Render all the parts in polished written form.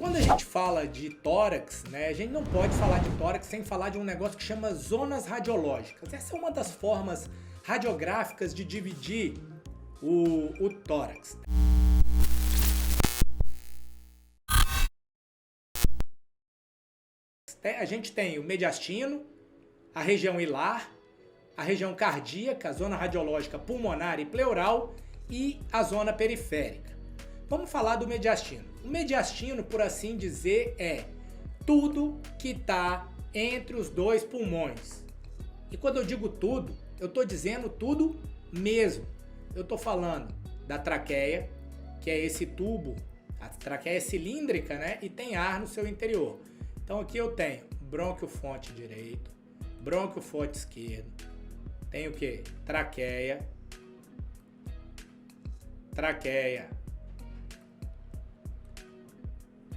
Quando a gente fala de tórax, né, a gente não pode falar de tórax sem falar de um negócio que chama zonas radiológicas. Essa é uma das formas radiográficas de dividir o tórax. A gente tem o mediastino, a região hilar, a região cardíaca, a zona radiológica pulmonar e pleural e a zona periférica. Vamos falar do mediastino. O mediastino, por assim dizer, é tudo que está entre os dois pulmões. E quando eu digo tudo, eu estou dizendo tudo mesmo. Eu estou falando da traqueia, que é esse tubo, a traqueia é cilíndrica, né? E tem ar no seu interior. Então aqui eu tenho brônquio-fonte direito, brônquio-fonte esquerdo, tenho o que? Traqueia,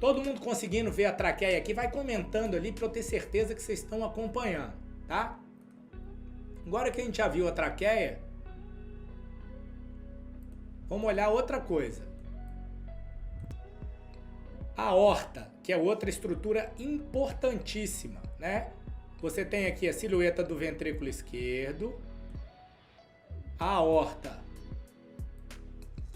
Todo mundo conseguindo ver a traqueia aqui, vai comentando ali para eu ter certeza que vocês estão acompanhando, tá? Agora que a gente já viu a traqueia, vamos olhar outra coisa. A aorta, que é outra estrutura importantíssima, né? Você tem aqui a silhueta do ventrículo esquerdo, a aorta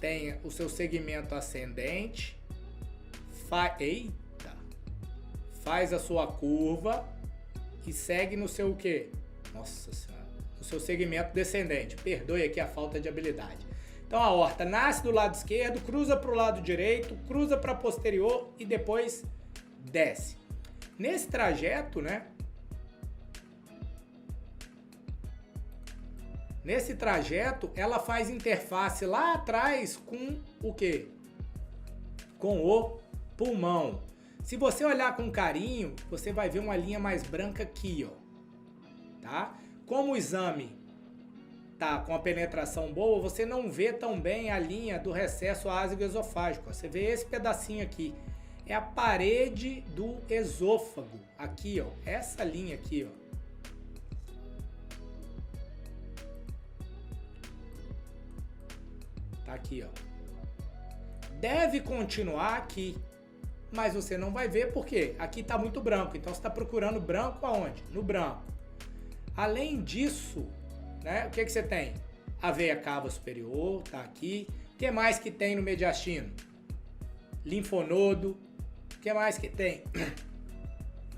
tem o seu segmento ascendente, faz a sua curva e segue no seu o quê? Nossa Senhora, no seu segmento descendente. Perdoe aqui a falta de habilidade. Então a aorta nasce do lado esquerdo, cruza para o lado direito, cruza para posterior e depois desce. Nesse trajeto, né? Nesse trajeto, ela faz interface lá atrás com o quê? Com o pulmão. Se você olhar com carinho, você vai ver uma linha mais branca aqui, ó. Tá? Como o exame tá com a penetração boa, você não vê tão bem a linha do recesso ásico-esofágico. Você vê esse pedacinho aqui. É a parede do esôfago. Aqui, ó. Essa linha aqui, ó. Tá aqui, ó. Deve continuar aqui, mas você não vai ver porque aqui tá muito branco. Então você está procurando branco aonde? No branco. Além disso, né? O que você tem? A veia cava superior, tá aqui. O que mais que tem no mediastino? Linfonodo. O que mais que tem?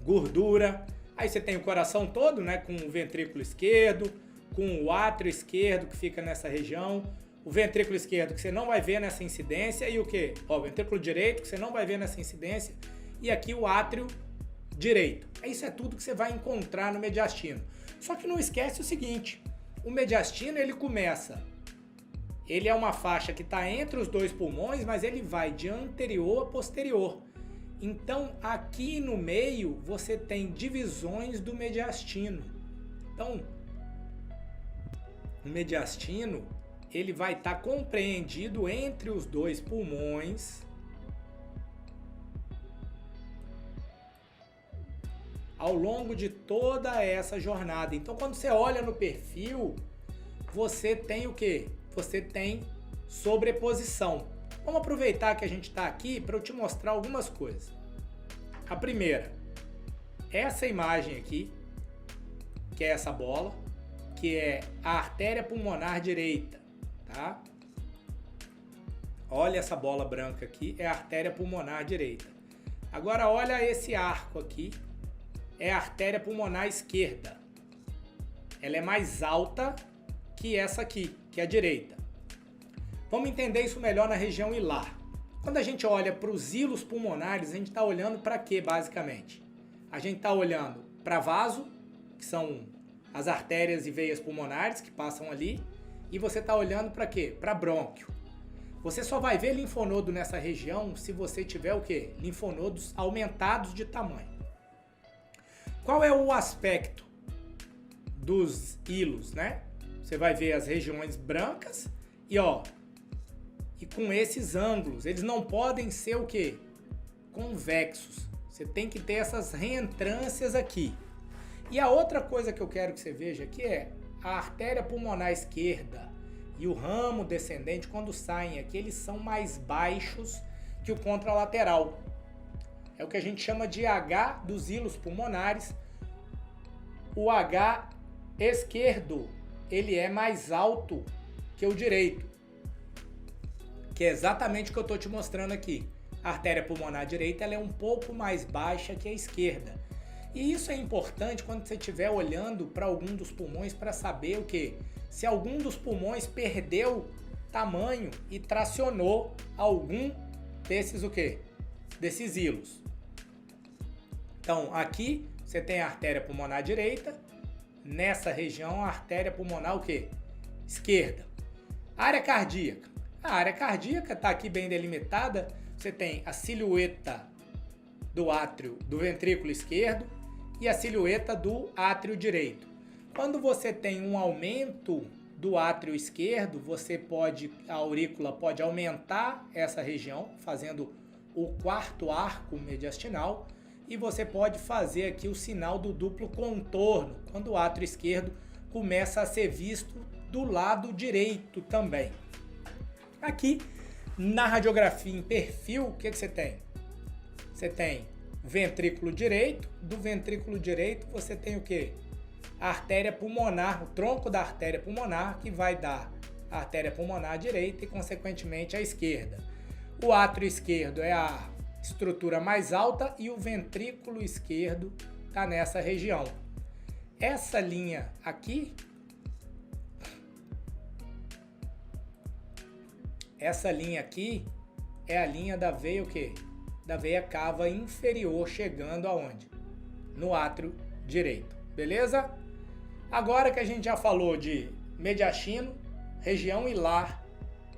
Gordura. Aí você tem o coração todo, né? Com o ventrículo esquerdo, com o átrio esquerdo que fica nessa região. O ventrículo esquerdo que você não vai ver nessa incidência e o quê? Ó, o ventrículo direito que você não vai ver nessa incidência e aqui o átrio direito. Isso é tudo que você vai encontrar no mediastino. Só que não esquece o seguinte, o mediastino ele é uma faixa que está entre os dois pulmões, mas ele vai de anterior a posterior. Então aqui no meio você tem divisões do mediastino. Então o mediastino ele vai estar compreendido entre os dois pulmões ao longo de toda essa jornada. Então, quando você olha no perfil, você tem o quê? Você tem sobreposição. Vamos aproveitar que a gente está aqui para eu te mostrar algumas coisas. A primeira, essa imagem aqui, que é essa bola, que é a artéria pulmonar direita. Tá? Olha essa bola branca aqui, é a artéria pulmonar direita. Agora olha esse arco aqui, é a artéria pulmonar esquerda. Ela é mais alta que essa aqui, que é a direita. Vamos entender isso melhor na região hilar. Quando a gente olha para os hilos pulmonares, a gente está olhando para quê, basicamente? A gente está olhando para vaso, que são as artérias e veias pulmonares que passam ali, e você está olhando para quê? Para brônquio. Você só vai ver linfonodo nessa região se você tiver o quê? Linfonodos aumentados de tamanho. Qual é o aspecto dos hilos, né? Você vai ver as regiões brancas e ó, e com esses ângulos, eles não podem ser o quê? Convexos. Você tem que ter essas reentrâncias aqui. E a outra coisa que eu quero que você veja aqui é a artéria pulmonar esquerda e o ramo descendente, quando saem aqui, eles são mais baixos que o contralateral. é o que a gente chama de H dos hilos pulmonares. O H esquerdo, ele é mais alto que o direito, que é exatamente o que eu estou te mostrando aqui. A artéria pulmonar direita ela é um pouco mais baixa que a esquerda. E isso é importante quando você estiver olhando para algum dos pulmões para saber o quê? Se algum dos pulmões perdeu tamanho e tracionou algum desses o quê? Desses hilos. Então, aqui você tem a artéria pulmonar direita, nessa região a artéria pulmonar o quê? Esquerda. Área cardíaca. A área cardíaca está aqui bem delimitada. Você tem a silhueta do átrio do ventrículo esquerdo e a silhueta do átrio direito. Quando você tem um aumento do átrio esquerdo, a aurícula pode aumentar essa região, fazendo o quarto arco mediastinal, e você pode fazer aqui o sinal do duplo contorno, quando o átrio esquerdo começa a ser visto do lado direito também. Aqui, na radiografia em perfil, o que você tem? Você tem o ventrículo direito. Do ventrículo direito você tem o quê? A artéria pulmonar, o tronco da artéria pulmonar, que vai dar a artéria pulmonar direita e, consequentemente, a esquerda. O átrio esquerdo é a estrutura mais alta e o ventrículo esquerdo está nessa região. Essa linha aqui, é a linha da veia o quê? Da veia cava inferior, chegando aonde? No átrio direito, beleza? Agora que a gente já falou de mediastino, região hilar,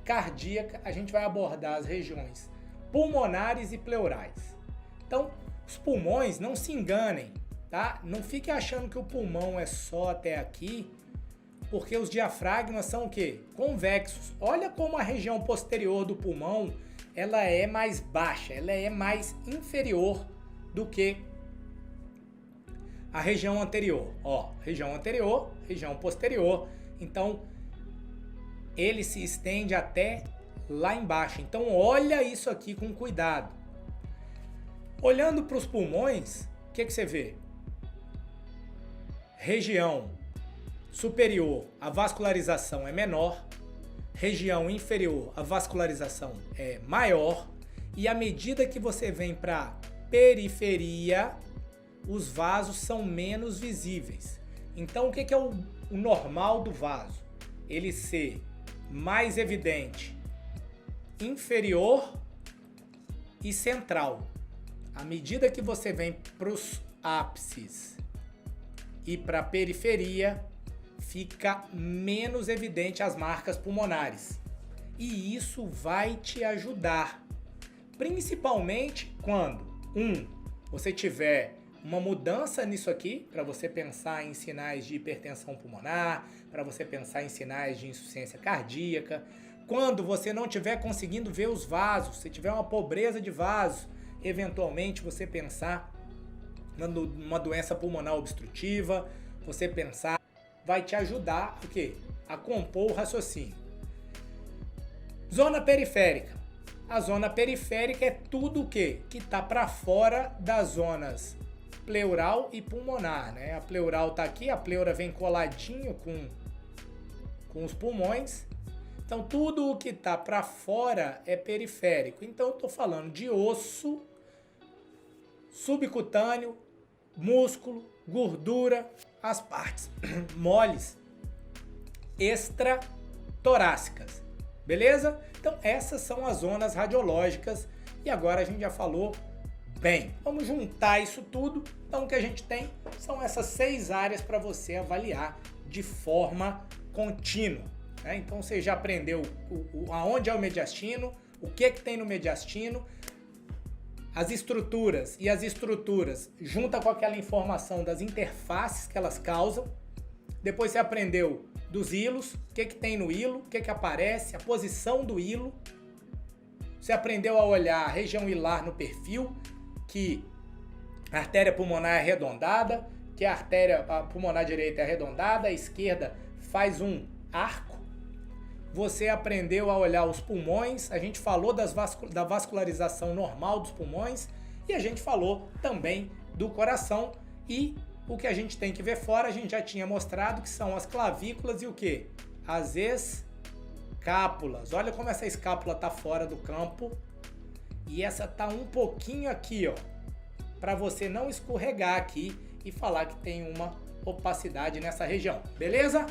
cardíaca, a gente vai abordar as regiões pulmonares e pleurais. Então, os pulmões, não se enganem, tá? Não fique achando que o pulmão é só até aqui, porque os diafragmas são o quê? Convexos. Olha como a região posterior do pulmão, ela é mais baixa, ela é mais inferior do que a região anterior. Ó, região anterior, região posterior. Então, ele se estende até lá embaixo. Então, olha isso aqui com cuidado. Olhando para os pulmões, o que você vê? Região superior, a vascularização é menor. Região inferior, a vascularização é maior. E à medida que você vem para periferia, os vasos são menos visíveis. Então, o que é o normal do vaso? Ele ser mais evidente inferior e central. À medida que você vem para os ápices e para a periferia, fica menos evidente as marcas pulmonares. E isso vai te ajudar, principalmente quando, você tiver uma mudança nisso aqui, para você pensar em sinais de hipertensão pulmonar, para você pensar em sinais de insuficiência cardíaca. Quando você não estiver conseguindo ver os vasos, se tiver uma pobreza de vasos, eventualmente você pensar numa doença pulmonar obstrutiva, você pensar, vai te ajudar o quê? A compor o raciocínio. Zona periférica. A zona periférica é tudo o quê? Que está para fora das zonas pleural e pulmonar, né? A pleural está aqui, a pleura vem coladinho com os pulmões. Então, tudo o que está para fora é periférico. Então, eu estou falando de osso, subcutâneo, músculo, gordura, as partes moles extratorácicas. Beleza? Então, essas são as zonas radiológicas. E agora a gente já falou bem. Vamos juntar isso tudo. Então, o que a gente tem são essas 6 áreas para você avaliar de forma contínua. Então você já aprendeu aonde é o mediastino, o que tem no mediastino, as estruturas, e as estruturas junta com aquela informação das interfaces que elas causam. Depois você aprendeu dos hilos, o que tem no hilo, o que aparece, a posição do hilo. Você aprendeu a olhar a região hilar no perfil, que a artéria pulmonar é arredondada, que a pulmonar direita é arredondada, a esquerda faz um arco. Você aprendeu a olhar os pulmões, a gente falou da vascularização normal dos pulmões E a gente falou também do coração e o que a gente tem que ver fora, a gente já tinha mostrado que são as clavículas e o quê? As escápulas. Olha como essa escápula tá fora do campo e essa tá um pouquinho aqui, ó, para você não escorregar aqui e falar que tem uma opacidade nessa região, beleza?